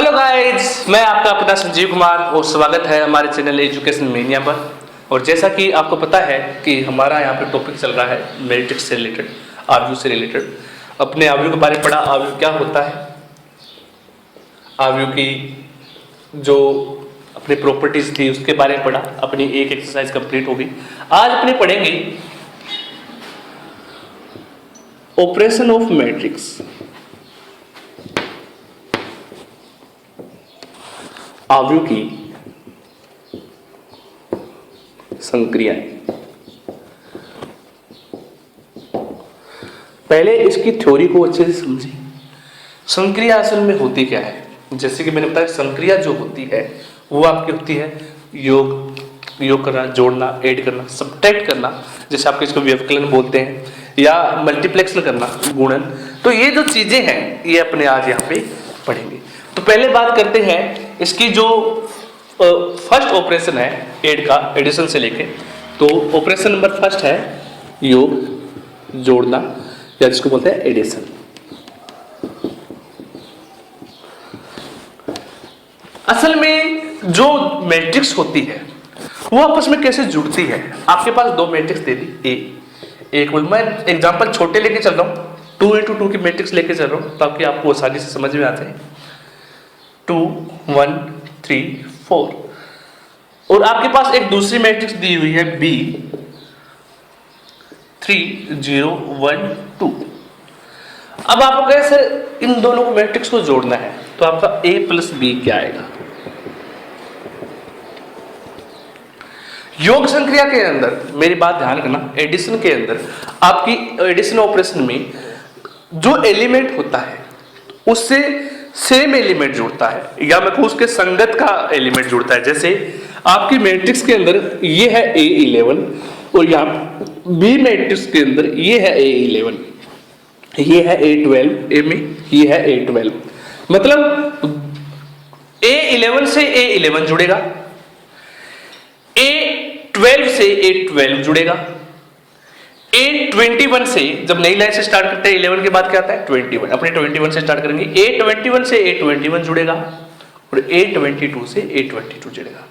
Hello guys, मैं आपका अपना संजीव कुमार और स्वागत है हमारे चैनल एजुकेशन मेनिया पर। और जैसा कि आपको पता है कि हमारा यहाँ पे टॉपिक चल रहा है मैट्रिक्स से रिलेटेड, आव्यूह से रिलेटेड। अपने आव्यूह के बारे में पढ़ा, आव्यूह क्या होता है, आव्यूह की जो अपनी प्रॉपर्टीज थी उसके बारे में पढ़ा। अपनी एक एक्सरसाइज कंप्लीट होगी। आज अपने पढ़ेंगे ऑपरेशन ऑफ मैट्रिक्स, आव्यूह की संक्रियाएं। पहले इसकी थ्योरी को अच्छे से समझें। संक्रिया असल में होती क्या है? जैसे कि मैंने बताया, संक्रिया जो होती है वो आपकी होती है योग करना, जोड़ना, ऐड करना, सब्ट्रैक्ट करना, जैसे आपके इसको व्यवकलन बोलते हैं, या मल्टीप्लेक्शन करना, गुणन। तो ये जो चीजें हैं ये अपने आज यहाँ पे पढ़ेंगे। तो पहले बात करते हैं इसकी जो फर्स्ट ऑपरेशन है ऐड का, एडिशन से लेके। तो ऑपरेशन नंबर फर्स्ट है योग, जोड़ना, या जिसको बोलते हैं एडिशन। असल में जो मैट्रिक्स होती है वो आपस में कैसे जुड़ती है? आपके पास दो मैट्रिक्स दे दी, एक मैं एग्जांपल छोटे लेके चल रहा हूँ, 2 into 2 की मैट्रिक्स लेके चल रहा हूँ ताकि आपको आसानी से समझ में आते हैं। 2 1 3 4। और आपके पास एक दूसरी मैट्रिक्स दी हुई है B 3 0 1 2। अब आपको कैसे इन दोनों मैट्रिक्स को जोड़ना है? तो आपका A प्लस B क्या आएगा? योग संक्रिया के अंदर मेरी बात ध्यान रखना, एडिशन के अंदर आपकी एडिशन ऑपरेशन में जो एलिमेंट होता है उससे सेम एलिमेंट जुड़ता है, या मैं कहूं उसके संगत का एलिमेंट जुड़ता है। जैसे आपकी मैट्रिक्स के अंदर ये है A11 और यहाँ B मैट्रिक्स के अंदर ये है A11, ये है A12, A में ये है A12। मतलब A11 से A11 जुड़ेगा, A12 से A12 जुड़ेगा, A21 से, जब नई लाइन से स्टार्ट करते हैं 11 के बाद क्या आता है 21, अपने 21 से स्टार्ट करेंगे, A21 से A21 जुड़ेगा और A22 से A22 जुड़ेगा।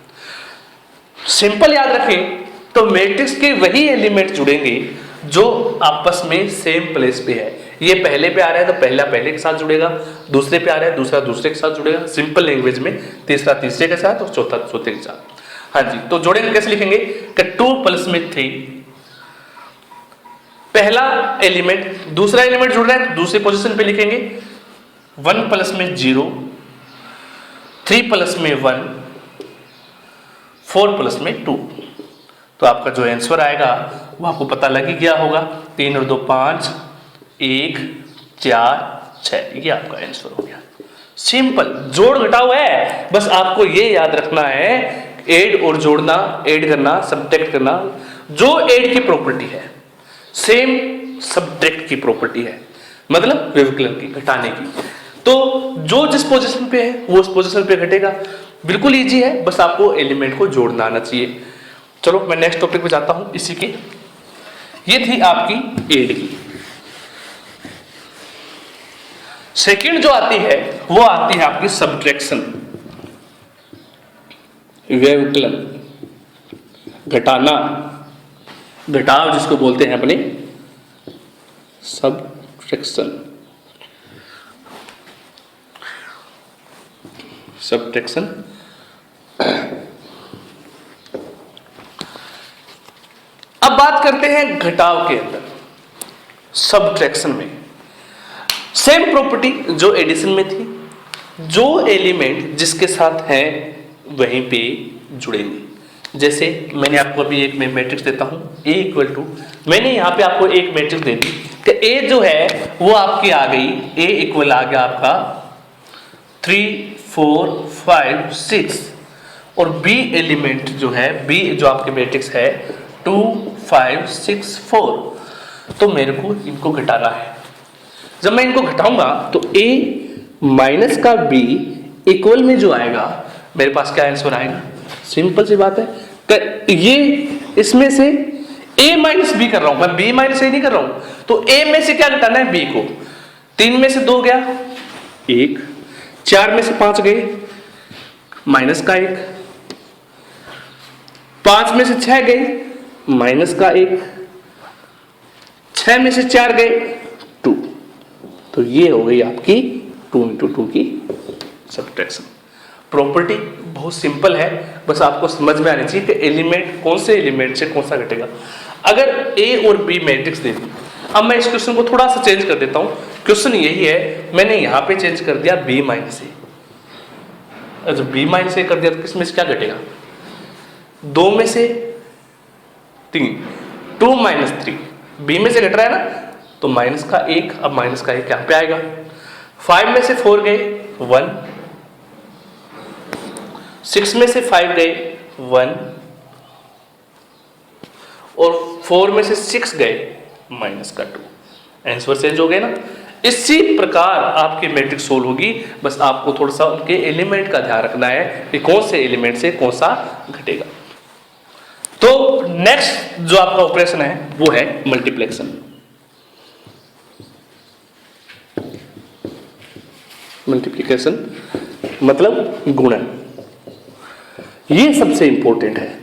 सिंपल याद रखें तो मैट्रिक्स के वही एलिमेंट जुड़ेंगे जो आपस में सेम प्लेस पे है। ये पहले पे आ रहा है तो पहला पहले के साथ जुड़ेगा, दूसरे पे आ रहा है दूसरा दूसरे के साथ जुड़ेगा, सिंपल लैंग्वेज में तीसरा तीसरे के साथ और चौथा चौथे के साथ। हाँ जी, तो जोड़ेंगे कैसे लिखेंगे कि 2 प्लस में 3, पहला एलिमेंट दूसरा एलिमेंट जुड़ रहा है तो दूसरी पोजीशन पे लिखेंगे 1 प्लस में 0, 3 प्लस में 1, 4 प्लस में 2। तो आपका जो आंसर आएगा वो आपको पता लग ही गया होगा, 3 और 2 5, 1 4 6, ये आपका आंसर हो गया। सिंपल जोड़ घटाव है, बस आपको ये याद रखना है ऐड और जोड़ना, ऐड करना, सब्ट्रैक्ट करना। जो ऐड की प्रॉपर्टी है सेम सब्ट्रैक्ट की प्रॉपर्टी है, मतलब व्यवकलन की, घटाने की। तो जो जिस पोजीशन पे है वो उस पोजीशन पे घटेगा। बिल्कुल इजी है, बस आपको एलिमेंट को जोड़ना आना चाहिए। चलो मैं नेक्स्ट टॉपिक पे जाता हूं इसी के। ये थी आपकी ऐड की। सेकंड जो आती है वो आती है आपकी सब्ट्रैक्शन, व्यवकलन, घटाना, घटाव जिसको बोलते हैं अपने सब्ट्रैक्शन। सब्ट्रैक्शन अब बात करते हैं घटाव के अंदर। सब्ट्रैक्शन में सेम प्रॉपर्टी जो एडिशन में थी, जो एलिमेंट जिसके साथ है वहीं पे जुड़ेंगे। जैसे मैंने आपको अभी एक मैट्रिक्स देता हूं A इक्वल टू, मैंने यहां पे आपको एक मैट्रिक्स दे दी कि A जो है वो आपकी आ गई, A इक्वल आ गया आपका 3 4 5 6, और B एलिमेंट जो है, B जो आपके मैट्रिक्स है 2 5 6 4। तो मेरे को इनको घटाना है। जब मैं इनको घटाऊंगा तो A माइनस का B इक्वल में जो आएगा मेरे पास क्या आंसर आएगा? सिंपल सी बात है, ये इसमें से A माइनस B कर रहा हूं, मैं B माइनस A नहीं कर रहा हूं। तो A में से क्या घटाना है? B को। 3 में से 2 गया 1, 4 में से 5 गए, माइनस का 1, 5 में से 6 गए, माइनस का 1, 6 में से 4 गए, 2। तो ये हो गई आपकी 2 into 2 की सब्ट्रैक्शन। प्रॉपर्टी बहुत सिंपल है, बस आपको समझ में आनी चाहिए कि एलिमेंट कौन से एलिमेंट से कौन सा घटेगा। अगर ए और बी मैट्रिक्स दे दी, अब मैं इस क्वेश्चन को थोड़ा सा चेंज कर देता हूं। क्वेश्चन यही है, मैंने यहां पे चेंज कर दिया बी माइनस ए। जब बी माइनस ए कर दिया तो किसमें से क्या घटेगा? 2 में से 3, 2 माइनस 3, बी में से घट रहा है ना, तो माइनस का 1, अब माइनस का 1 यहां पे आएगा। 5 में से 4 गए, 1, 6 में से 5 गए, 1, और 4 में से 6 गए, माइनस का 2। आंसर चेंज हो गए ना। इसी प्रकार आपकी मैट्रिक्स सोल्व होगी, बस आपको थोड़ा सा उनके एलिमेंट का ध्यान रखना है कि कौन से एलिमेंट से कौन सा घटेगा। तो नेक्स्ट जो आपका ऑपरेशन है वो है मल्टीप्लेक्शन। मल्टीप्लिकेशन मतलब गुणन। ये सबसे इंपॉर्टेंट है,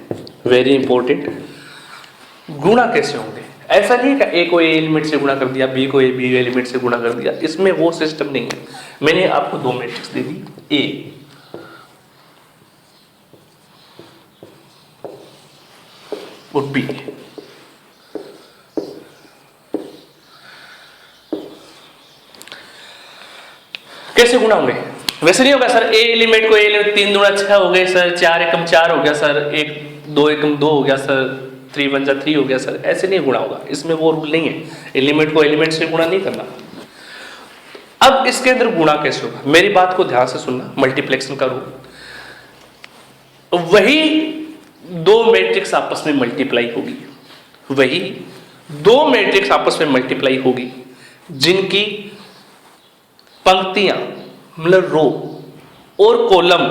वेरी इंपॉर्टेंट। गुणा कैसे होंगे? ऐसा नहीं कि ए को ए एलिमेंट से गुणा कर दिया, बी को ए बी एलिमेंट से गुणा कर दिया, इसमें वो सिस्टम नहीं है। मैंने आपको 2 मैट्रिक्स दे दी, ए और बी। कैसे गुणा होंगे? वैसे नहीं होगा सर, ए एलिमेंट को ए एलिमेंट 3 दूना 6 हो गए सर, 4 एकम 4 हो गया सर, 1 2 एकम 2 हो गया सर, 3 1 जा 3 हो गया सर। ऐसे नहीं गुणा होगा, इसमें वो रूल नहीं है, एलिमेंट को एलिमेंट से गुणा नहीं करना। अब इसके अंदर गुणा कैसे होगा? मेरी बात को ध्यान से सुनना, मल्टीप्लेक्शन का रूल। वही 2 मैट्रिक्स आपस में मल्टीप्लाई होगी, वही 2 मैट्रिक्स आपस में मल्टीप्लाई होगी जिनकी पंक्तियां मतलब रो और कॉलम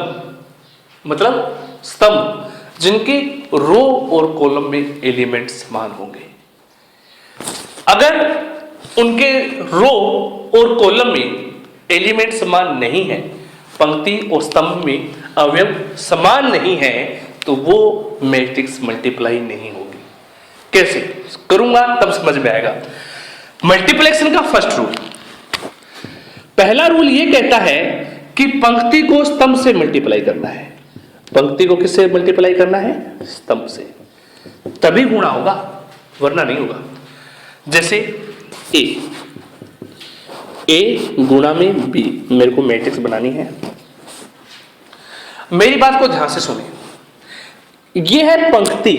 मतलब स्तंभ, जिनके रो और कॉलम में एलिमेंट समान होंगे। अगर उनके रो और कॉलम में एलिमेंट समान नहीं है, पंक्ति और स्तंभ में अवयव समान नहीं है, तो वो मैट्रिक्स मल्टीप्लाई नहीं होगी। कैसे करूंगा तब समझ में आएगा। मल्टीप्लेक्शन का फर्स्ट रूल, पहला रूल ये कहता है कि पंक्ति को स्तंभ से मल्टीप्लाई करना है। पंक्ति को किससे मल्टीप्लाई करना है? स्तंभ से, तभी गुणा होगा, वरना नहीं होगा। जैसे ए गुणा में बी, मेरे को मैट्रिक्स बनानी है। मेरी बात को ध्यान से सुनिए, ये है पंक्ति।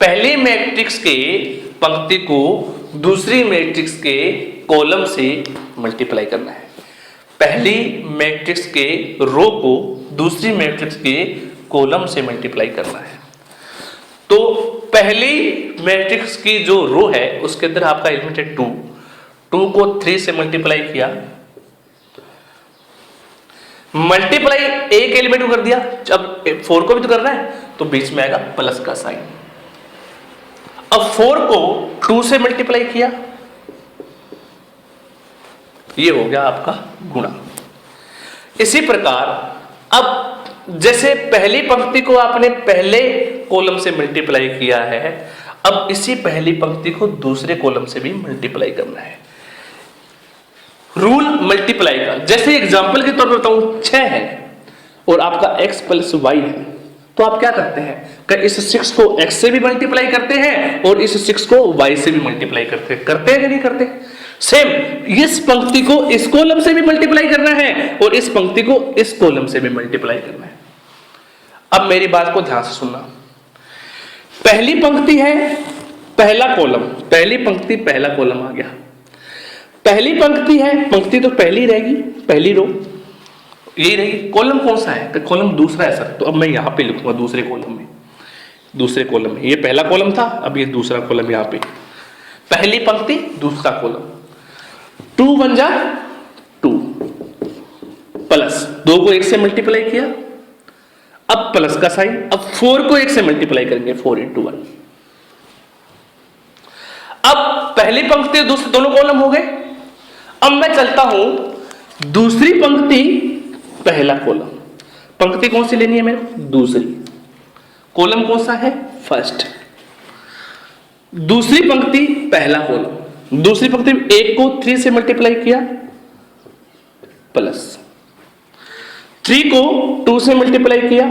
पहले मैट्रिक्स के पंक्ति को दूसरी मैट्रिक्स के कॉलम से मल्टीप्लाई करना है। पहली मैट्रिक्स के रो को दूसरी मैट्रिक्स के कॉलम से मल्टीप्लाई करना है। तो पहली मैट्रिक्स की जो रो है उसके अंदर आपका एलिमेंट है 2, 2 को 3 से मल्टीप्लाई किया, मल्टीप्लाई एक एलिमेंट को कर दिया, अब 4 को भी तो करना है, तो बीच में आएगा प्लस का साइन। अब 4 को 2 से मल्टीप्लाई किया, ये हो गया आपका गुणा। इसी प्रकार अब जैसे पहली पंक्ति को आपने पहले कॉलम से मल्टीप्लाई किया है, अब इसी पहली पंक्ति को दूसरे कॉलम से भी मल्टीप्लाई करना है। रूल मल्टीप्लाई का, जैसे एग्जांपल के तौर पर बताऊं, 6 है और आपका x प्लस वाई है, तो आप क्या करते हैं कि इस 6 को x से भी मल्टीप्लाई करते हैं और इस 6 को y से भी मल्टीप्लाई करते हैं कि नहीं करते? सेम इस पंक्ति को इस कॉलम से भी मल्टीप्लाई करना है और इस पंक्ति को इस कॉलम से भी मल्टीप्लाई करना है। अब मेरी बात को ध्यान से सुनना, पहली पंक्ति है पहला कॉलम, पहली पंक्ति पहला कॉलम आ गया। पहली पंक्ति है, पंक्ति तो पहली रहेगी, पहली रो यही रहेगी। कॉलम कौन सा है? तो कॉलम दूसरा है सर, तो अब मैं यहां पे लिखूंगा दूसरे कॉलम में, दूसरे कॉलम में। ये पहला कॉलम था, अब ये दूसरा कॉलम यहां पे, पहली पंक्ति दूसरा कॉलम, 2 1 जा 2 प्लस 2 को 1 से मल्टीप्लाई किया, अब प्लस का साइन, अब 4 को 1 से मल्टीप्लाई करेंगे, 4 into 1। अब पहली पंक्ति दूसरे दोनों कॉलम हो गए। अब मैं चलता हूं दूसरी पंक्ति पहला कॉलम। पंक्ति कौन सी लेनी है मेरे को? दूसरी। कॉलम कौन सा है? फर्स्ट। दूसरी पंक्ति पहला कॉलम। दूसरी पंक्ति एक को 3 से मल्टीप्लाई किया प्लस 3 को 2 से मल्टीप्लाई किया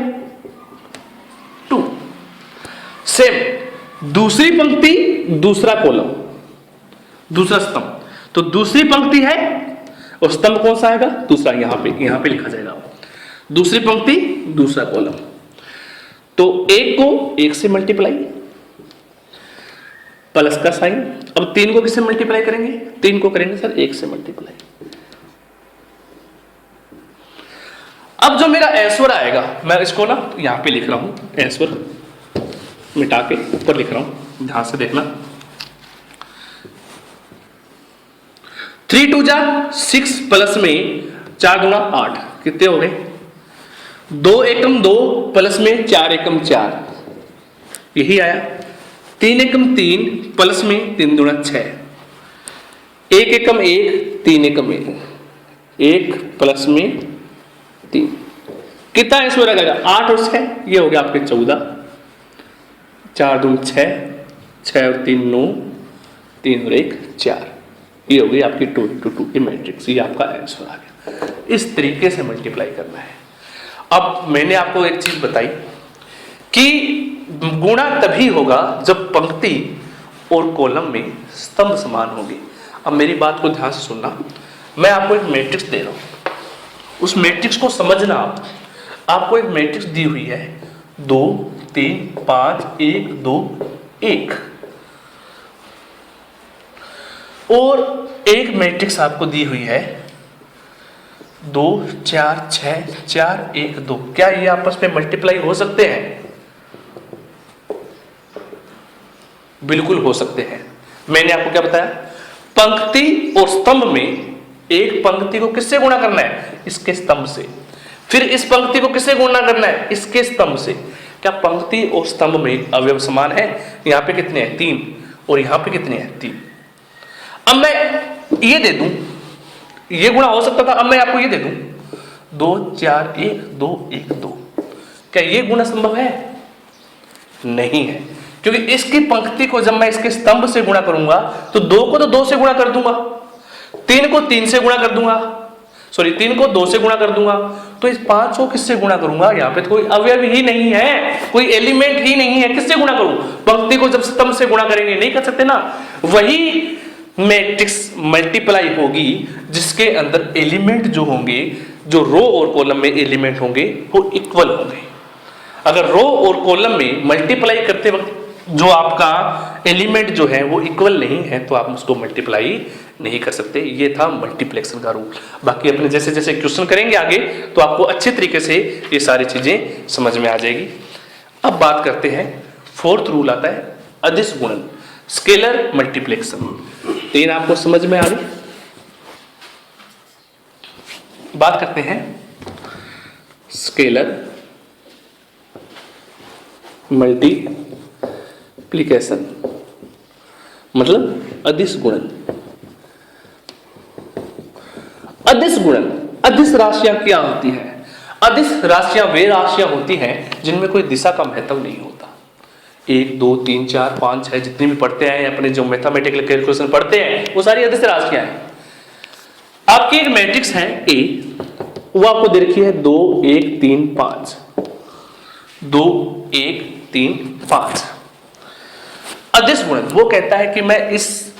2। सेम दूसरी पंक्ति दूसरा कॉलम दूसरा स्तंभ। तो दूसरी पंक्ति है और स्तंभ कौन सा आएगा? दूसरा। यहां पे लिखा जाएगा दूसरी पंक्ति दूसरा कॉलम। तो 1 को 1 से मल्टीप्लाई प्लस का साइन। अब 3 को किससे मल्टीप्लाई करेंगे? 3 को करेंगे सर 1 से मल्टीप्लाई। अब जो मेरा आंसर आएगा, मैं इसको ना यहां पे लिख रहा हूं, आंसर मिटा के ऊपर लिख रहा हूं, ध्यान से देखना। 3 2 जा 6 प्लस में 4 दूना 8 कितने हो गए? 2 एकम 2 प्लस में 4 एकम 4 यही आया। 3 एकम 3 प्लस में 3 दूना 6 1 एकम 1 3 एकम 1 प्लस में 3 कितना आंसर आ जाएगा? 8 और 6 ये हो गया आपके 14। 4 दून 6 6 और 3 9 3 और 1 4 ये हो गई आपकी 2 into 2 की मैट्रिक्स। ये आपका आंसर आ गया। इस तरीके से मल्टीप्लाई करना है। अब मैंने आपको एक चीज बताई कि गुणा तभी होगा जब पंक्ति और कॉलम में स्तंभ समान होंगे। अब मेरी बात को ध्यान से सुनना, मैं आपको एक मैट्रिक्स दे रहा हूं, उस मैट्रिक्स को समझना। आपको एक मैट्रिक्स दी हुई है 2 3 5 1 2 1 और एक मैट्रिक्स आपको दी हुई है 2 4 6 4 1 2। क्या ये आपस में मल्टीप्लाई हो सकते हैं? बिल्कुल हो सकते हैं। मैंने आपको क्या बताया? पंक्ति और स्तंभ में एक पंक्ति को किससे गुणा करना है? इसके स्तंभ से। फिर इस पंक्ति को किससे गुणा करना है? इसके स्तंभ से। क्या पंक्ति और स्तंभ में अवयव समान है? यहां पे कितने हैं? 3 और यहां पे कितने हैं? 3। अब मैं ये दे दूं, ये गुणा हो सकता था। अब मैं आपको ये दे दूं 2 4 1 2 1 2। क्या ये गुणा संभव है? नहीं है, क्योंकि इसकी पंक्ति को जब मैं इसके स्तंभ से गुणा करूंगा तो 2 को तो 2 से गुणा कर दूंगा, 3 को 3 से गुणा कर दूंगा, 3 को 2 से गुणा कर दूंगा। तो इस 5 को किससे गुणा करूंगा? यहां पे तो कोई अवयव ही नहीं है, कोई एलिमेंट ही नहीं है, किससे गुणा करूं? पंक्ति को जब स्तंभ से गुणा करेंगे नहीं कर सकते ना। वही मैट्रिक्स मल्टीप्लाई होगी जिसके अंदर एलिमेंट जो होंगे, जो रो और कॉलम में एलिमेंट होंगे वो इक्वल होंगे। अगर रो और कॉलम में मल्टीप्लाई करते वक्त जो आपका एलिमेंट जो है वो इक्वल नहीं है तो आप उसको मल्टीप्लाई नहीं कर सकते। ये था मल्टीप्लेक्शन का रूल। बाकी अपने जैसे जैसे क्वेश्चन करेंगे आगे तो आपको अच्छे तरीके से ये सारी चीजें समझ में आ जाएगी। अब बात करते हैं, 4th रूल आता है अदिश गुणन, स्केलर मल्टीप्लेक्शन। 3 आपको समझ में आ गई। बात करते हैं स्केलर मल्टीप्लिकेशन, मतलब अदिश गुणन। अदिश गुणन, अदिश राशियां क्या होती हैं? अदिश राशियां वे राशियां होती हैं जिनमें कोई दिशा का महत्व नहीं होता। 1 2 3 4 5 6 जितनी भी पढ़ते हैं अपने जो मैथमेटिकल कैलकुलेशन पढ़ते हैं वो सारी अदिश राशियां हैं। आपकी एक मैट्रिक्स है ए, वो आपको दे रखी है 2 1 3 5 2 1 3 5। अदिश गुणन वो कहता है कि मैं इस,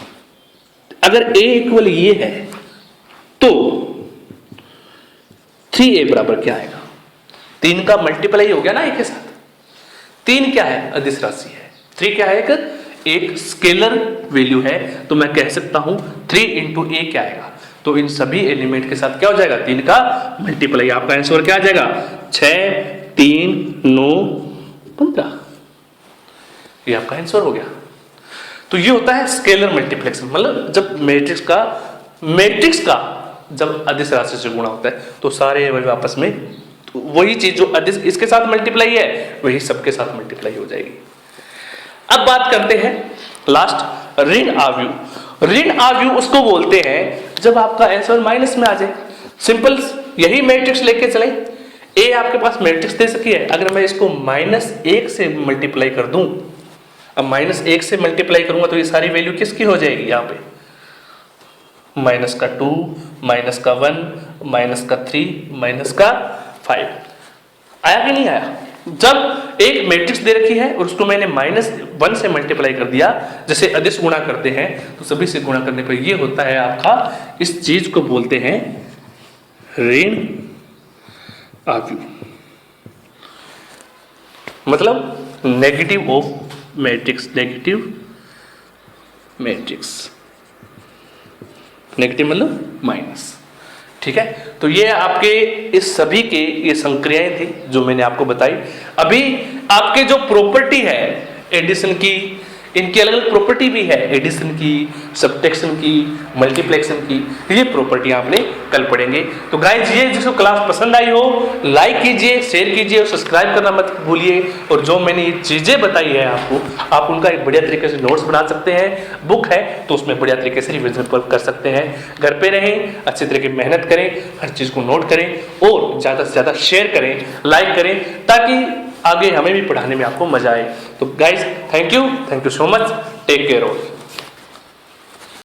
अगर a इक्वल ये है तो 3a बराबर क्या आएगा? 3 का मल्टीप्लाई हो गया ना a के साथ। 3 क्या है? अदिश राशि है। 3 क्या है? एक स्केलर वैल्यू है, तो मैं कह सकता हूं 3 into a क्या आएगा? तो इन सभी एलिमेंट के साथ क्या हो जाएगा? 3 का मल्टीप्लाई। आपका आंसर क्या आ जाएगा? 6 3 9 15। ये आपका आंसर हो गया। तो ये होता है स्केलर मल्टीप्लेक्शन, मतलब जब मैट्रिक्स का जब अदिश राशि से गुणा होता है तो सारे अवयव आपस में तो वही चीज जो अदिश इसके साथ मल्टीप्लाई है वही सबके साथ मल्टीप्लाई हो जाएगी। अब बात करते हैं लास्ट ऋण आव्यूह। ऋण आव्यूह उसको बोलते हैं जब आपका आंसर माइनस में आ जाए। सिंपल यही मैट्रिक्स लेके चले। ए आपके पास मैट्रिक्स दे सकी है, अगर मैं इसको -1 से मल्टीप्लाई कर दूं, अब -1 से मल्टीप्लाई करूंगा तो ये सारी वैल्यू किसकी हो जाएगी, यहाँ पे -2, -1, -3, -5 आया कि नहीं आया। जब एक मैट्रिक्स दे रखी है और उसको मैंने -1 से मल्टीप्लाई कर दिया, जैसे अदिश गुणा करते हैं तो सभी से गुणा करने पर ये होता है आपका, इस चीज को बोलते हैं ऋण आव्यूह, मतलब नेगेटिव ऑफ मैट्रिक्स, नेगेटिव मतलब माइनस। ठीक है, तो ये आपके इस सभी के ये संक्रियाएं थी जो मैंने आपको बताई। अभी आपके जो प्रॉपर्टी है एडिशन की, इनकी अलग अलग प्रॉपर्टी भी है, एडिशन की, सब्ट्रैक्शन की, मल्टीप्लेक्शन की, ये प्रॉपर्टी आपने कल पढ़ेंगे। तो गाइस ये जिसको क्लास पसंद आई हो लाइक कीजिए, शेयर कीजिए और सब्सक्राइब करना मत भूलिए। और जो मैंने ये चीजें बताई है आपको, आप उनका एक बढ़िया तरीके से नोट्स बना सकते हैं, बुक है तो उसमें बढ़िया तरीके से रिविजन कर सकते हैं। घर पे रहें, अच्छे तरीके की मेहनत करें, हर चीज को नोट करें और ज्यादा से ज्यादा शेयर करें, लाइक करें, ताकि आगे हमें भी पढ़ाने में आपको मजा आए। तो guys thank you so much, take care all.